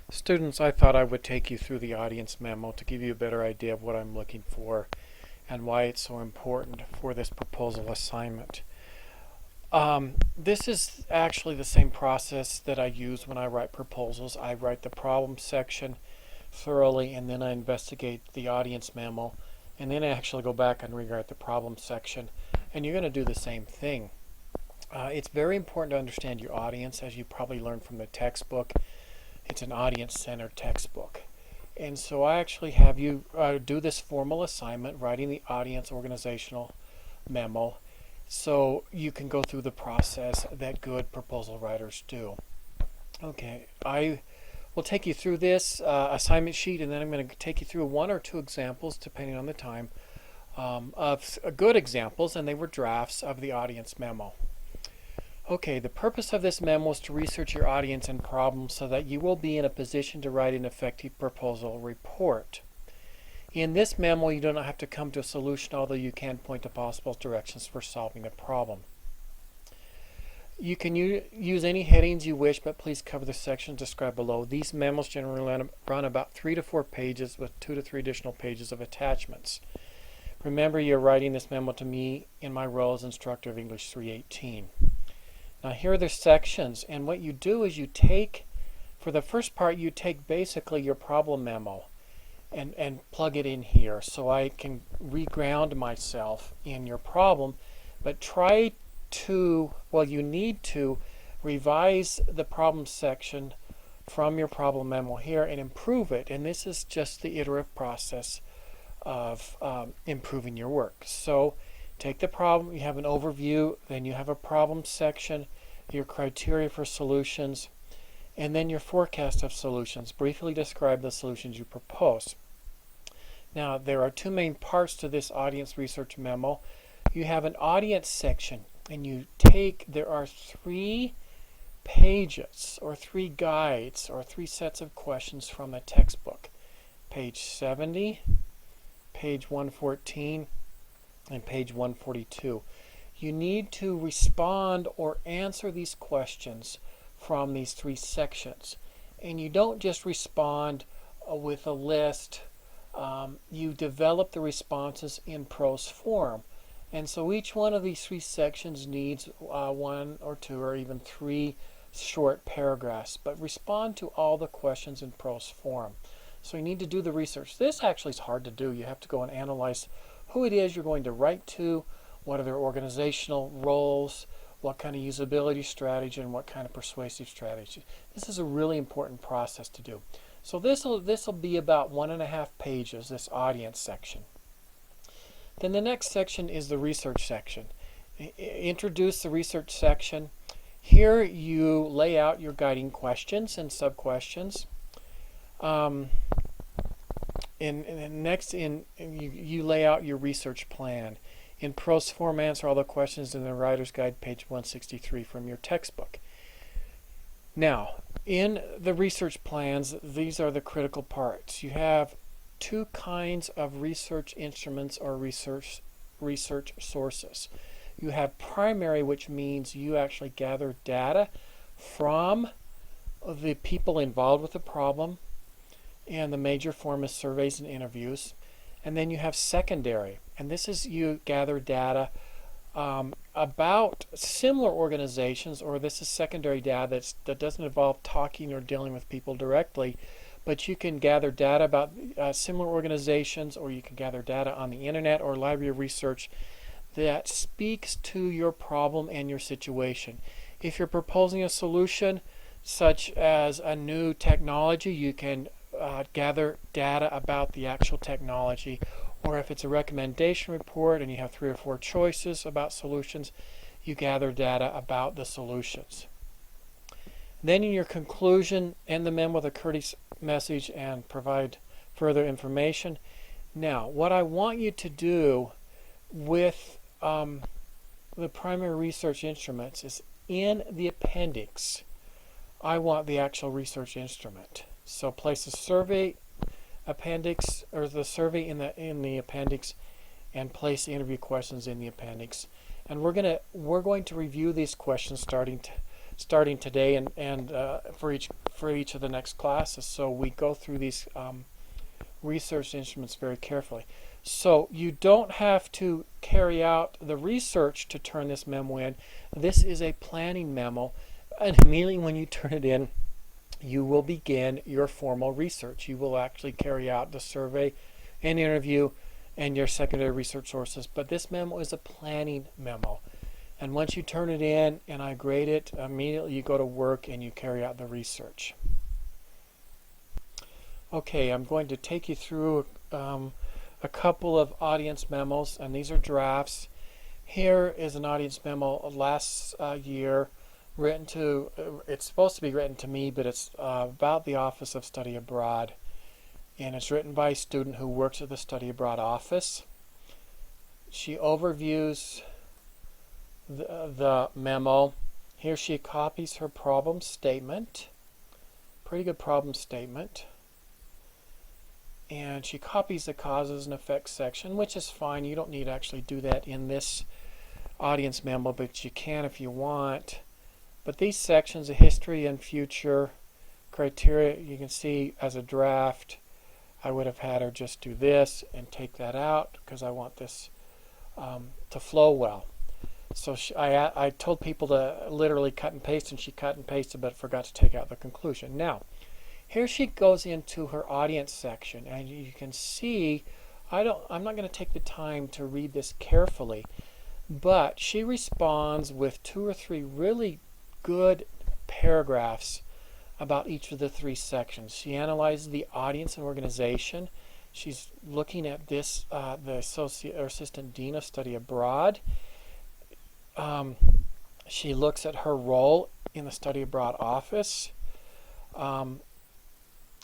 Students, I thought I would take you through the audience memo to give you a better idea of what I'm looking for and why it's so important for this proposal assignment. This is actually the same process that I use when I write proposals. I write the problem section thoroughly, and then I investigate the audience memo, and then I actually go back and rewrite the problem section. And you're going to do the same thing. It's very important to understand your audience, as you probably learned from the textbook. It's an audience-centered textbook. And so I actually have you do this formal assignment, writing the audience organizational memo, so you can go through the process that good proposal writers do. Okay, I will take you through this assignment sheet, and then I'm going to take you through one or two examples, depending on the time, of good examples, and they were drafts of the audience memo. Okay, the purpose of this memo is to research your audience and problems so that you will be in a position to write an effective proposal report. In this memo, you do not have to come to a solution, although you can point to possible directions for solving a problem. You can use any headings you wish, but please cover the sections described below. These memos generally run about 3 to 4 pages with 2 to 3 additional pages of attachments. Remember, you're writing this memo to me in my role as instructor of English 318. Now here are the sections, and what you do is you take, for the first part, you take basically your problem memo and plug it in here so I can reground myself in your problem, but try to, well, you need to revise the problem section from your problem memo here and improve it, and this is just the iterative process of improving your work. So take the problem, you have an overview, then you have a problem section, your criteria for solutions, and then your forecast of solutions. Briefly describe the solutions you propose. Now, there are two main parts to this audience research memo. You have an audience section, and there are 3 pages, or 3 guides, or 3 sets of questions from a textbook. Page 70, page 114, and page 142. You need to respond or answer these questions from these 3 sections. And you don't just respond with a list. You develop the responses in prose form. And so each one of these 3 sections needs 1 or 2 or even 3 short paragraphs. But respond to all the questions in prose form. So you need to do the research. This actually is hard to do. You have to go and analyze who it is you're going to write to, what are their organizational roles, what kind of usability strategy, and what kind of persuasive strategy. This is a really important process to do. So this will be about 1.5 pages, this audience section. Then the next section is the research section. Introduce the research section. Here you lay out your guiding questions and sub-questions. Next, you lay out your research plan. In prose form, answer all the questions in the Writer's Guide, page 163 from your textbook. Now, in the research plans, these are the critical parts. You have 2 kinds of research instruments or research sources. You have primary, which means you actually gather data from the people involved with the problem, and the major form is surveys and interviews. And then you have secondary, and this is you gather data about similar organizations, or this is secondary data that doesn't involve talking or dealing with people directly, but you can gather data about similar organizations, or you can gather data on the internet or library of research that speaks to your problem and your situation. If you're proposing a solution such as a new technology, you can gather data about the actual technology, or if it's a recommendation report and you have 3 or 4 choices about solutions, you gather data about the solutions. Then in your conclusion, end the memo with a courteous message and provide further information. Now, what I want you to do with the primary research instruments is in the appendix, I want the actual research instrument. So place the survey appendix, or the survey in the appendix, and place the interview questions in the appendix. And we're going to review these questions starting starting today and for each of the next classes. So we go through these research instruments very carefully. So you don't have to carry out the research to turn this memo in. This is a planning memo, and immediately when you turn it in, you will begin your formal research. You will actually carry out the survey and interview and your secondary research sources. But this memo is a planning memo. And once you turn it in and I grade it, immediately you go to work and you carry out the research. Okay, I'm going to take you through a couple of audience memos, and these are drafts. Here is an audience memo last year written to, it's supposed to be written to me, but it's about the Office of Study Abroad. And it's written by a student who works at the Study Abroad office. She overviews the memo. Here she copies her problem statement. Pretty good problem statement. And she copies the causes and effects section, which is fine. You don't need to actually do that in this audience memo, but you can if you want. But these sections, the history and future criteria, you can see as a draft, I would have had her just do this and take that out because I want this to flow well. So I told people to literally cut and paste, and she cut and pasted but forgot to take out the conclusion. Now, here she goes into her audience section, and you can see I'm not going to take the time to read this carefully, but she responds with 2 or 3 really good paragraphs about each of the 3 sections. She analyzes the audience and organization. She's looking at this, the Assistant Dean of Study Abroad. She looks at her role in the Study Abroad office.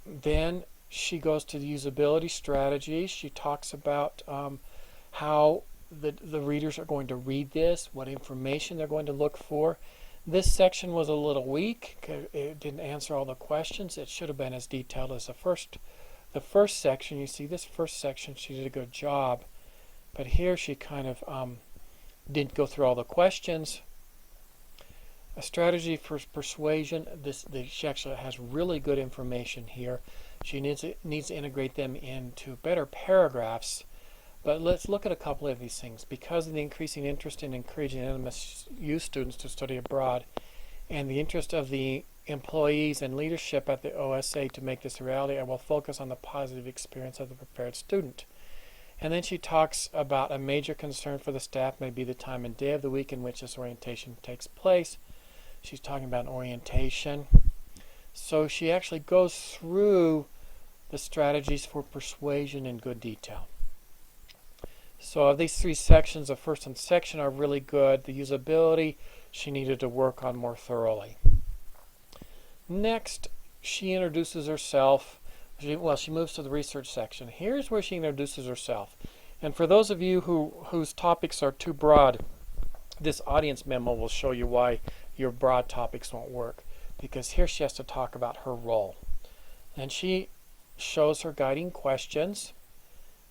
Then she goes to the usability strategies. She talks about how the readers are going to read this, what information they're going to look for. This section was a little weak. It didn't answer all the questions. It should have been as detailed as the first section. You see, this first section, she did a good job. But here she kind of didn't go through all the questions. A strategy for persuasion. She actually has really good information here. She needs to integrate them into better paragraphs. But let's look at a couple of these things. Because of the increasing interest in encouraging NMSU students to study abroad and the interest of the employees and leadership at the OSA to make this a reality, I will focus on the positive experience of the prepared student. And then she talks about a major concern for the staff may be the time and day of the week in which this orientation takes place. She's talking about orientation. So she actually goes through the strategies for persuasion in good detail. So of these 3 sections, the first and section are really good. The usability, she needed to work on more thoroughly. Next, she introduces herself. She moves to the research section. Here's where she introduces herself. And for those of you whose topics are too broad, this audience memo will show you why your broad topics won't work. Because here she has to talk about her role. And she shows her guiding questions.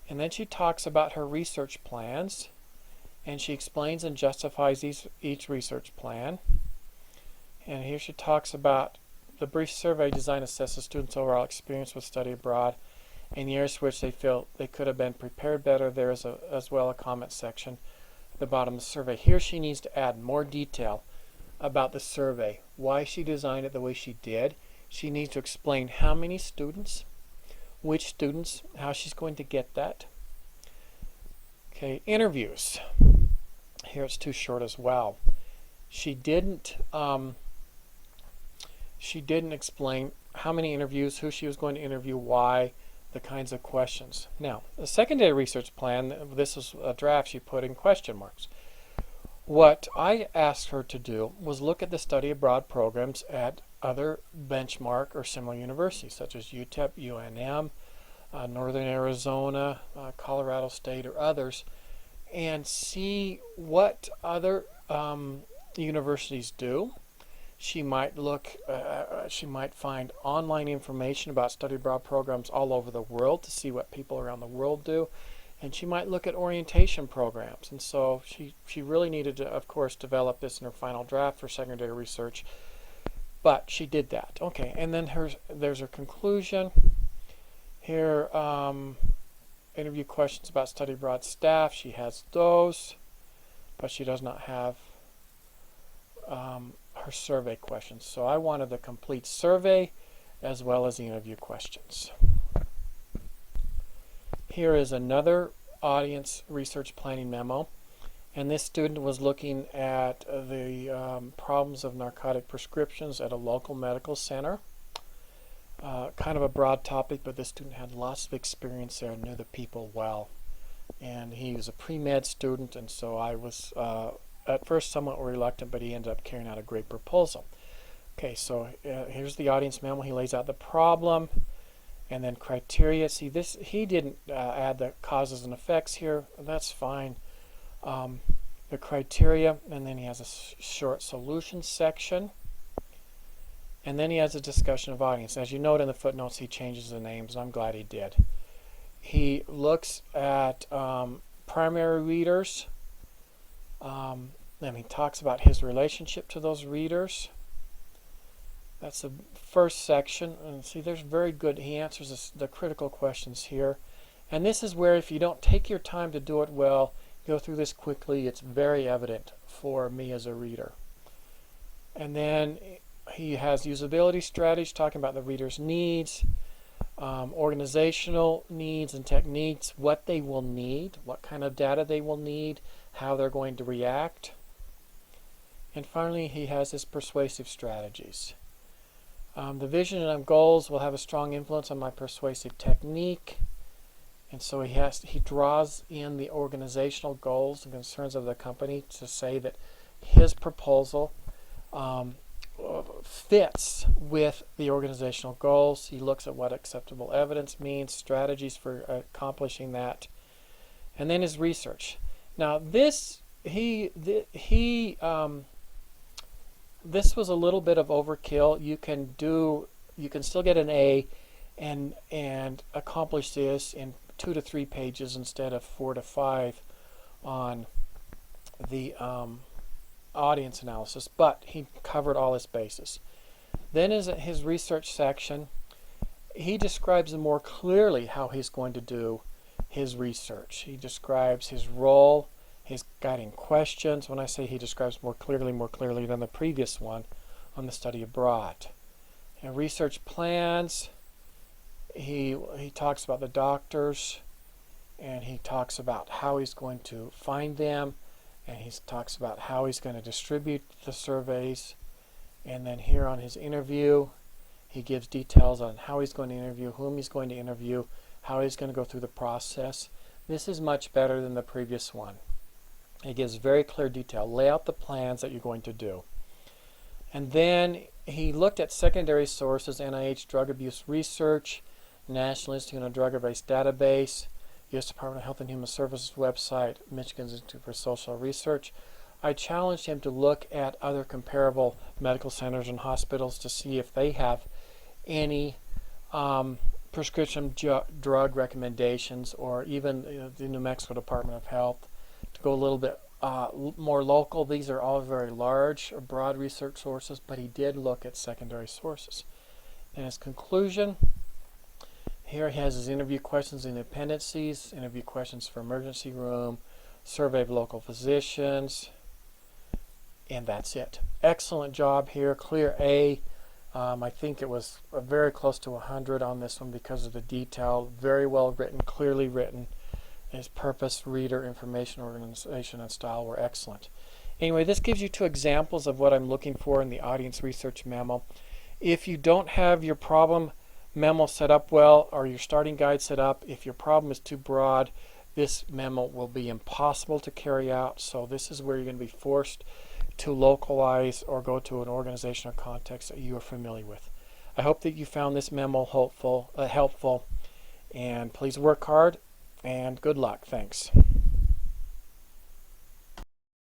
And then she talks about her research plans, and she explains and justifies each research plan. And here she talks about the brief survey design assesses students' overall experience with study abroad and the areas which they feel they could have been prepared better. There is as well a comment section at the bottom of the survey. Here she needs to add more detail about the survey, why she designed it the way she did. She needs to explain how many students, which students, how she's going to get that. Okay, interviews. Here it's too short as well. She didn't explain how many interviews, who she was going to interview, why, the kinds of questions. Now, the secondary research plan, this is a draft she put in question marks. What I asked her to do was look at the study abroad programs at other benchmark or similar universities such as UTEP, UNM, Northern Arizona, Colorado State, or others, and see what other universities do. She might look, she might find online information about study abroad programs all over the world to see what people around the world do, and she might look at orientation programs. And so she really needed to, of course, develop this in her final draft for secondary research. but she did that. Okay, and then there's her conclusion. Here, interview questions about study abroad staff. She has those, but she does not have her survey questions. So I wanted the complete survey as well as the interview questions. Here is another audience research planning memo, and this student was looking at the problems of narcotic prescriptions at a local medical center. Kind of a broad topic, but this student had lots of experience there and knew the people well. And he was a pre-med student, and so I was at first somewhat reluctant, but he ended up carrying out a great proposal. Okay, so here's the audience memo. He lays out the problem and then criteria. See, this he didn't add the causes and effects here. That's fine. The criteria, and then he has a short solution section. And then he has a discussion of audience. As you note in the footnotes, he changes the names, and I'm glad he did. He looks at primary readers, and he talks about his relationship to those readers. That's the first section. And see, there's very good, he answers the critical questions here. And this is where if you don't take your time to do it well, go through this quickly, it's very evident for me as a reader. And then he has usability strategies, talking about the reader's needs, organizational needs and techniques, what they will need, what kind of data they will need, how they're going to react. And finally, he has his persuasive strategies. The vision and goals will have a strong influence on my persuasive technique. And so he draws in the organizational goals and concerns of the company to say that his proposal fits with the organizational goals. He looks at what acceptable evidence means, strategies for accomplishing that, and then his research. Now this this was a little bit of overkill. You can still get an A and accomplish this in 2 to 3 pages instead of 4 to 5 on the audience analysis, but he covered all his bases. Then is his research section. He describes more clearly how he's going to do his research. He describes his role, his guiding questions. When I say he describes more clearly than the previous one on the study abroad. And research plans, he talks about the doctors, and he talks about how he's going to find them, and he talks about how he's going to distribute the surveys. And then here on his interview, he gives details on how he's going to interview, whom he's going to interview, how he's going to go through the process. This is much better than the previous one. It gives very clear detail. Lay out the plans that you're going to do. And then he looked at secondary sources, NIH Drug Abuse Research, National Institute on Drug Abuse Database, U.S. Department of Health and Human Services website, Michigan Institute for Social Research. I challenged him to look at other comparable medical centers and hospitals to see if they have any prescription drug recommendations, or even the New Mexico Department of Health, to go a little bit more local. These are all very large or broad research sources, but he did look at secondary sources. In his conclusion, here he has his interview questions in the appendices, interview questions for emergency room, survey of local physicians, and that's it. Excellent job here, clear A. I think it was very close to 100 on this one because of the detail. Very well written, clearly written. His purpose, reader, information, organization, and style were excellent. Anyway, this gives you 2 examples of what I'm looking for in the audience research memo. If you don't have your problem memo set up well, or your starting guide set up, if your problem is too broad, this memo will be impossible to carry out. So this is where you're going to be forced to localize or go to an organizational context that you are familiar with. I hope that you found this memo helpful, and please work hard and good luck. Thanks.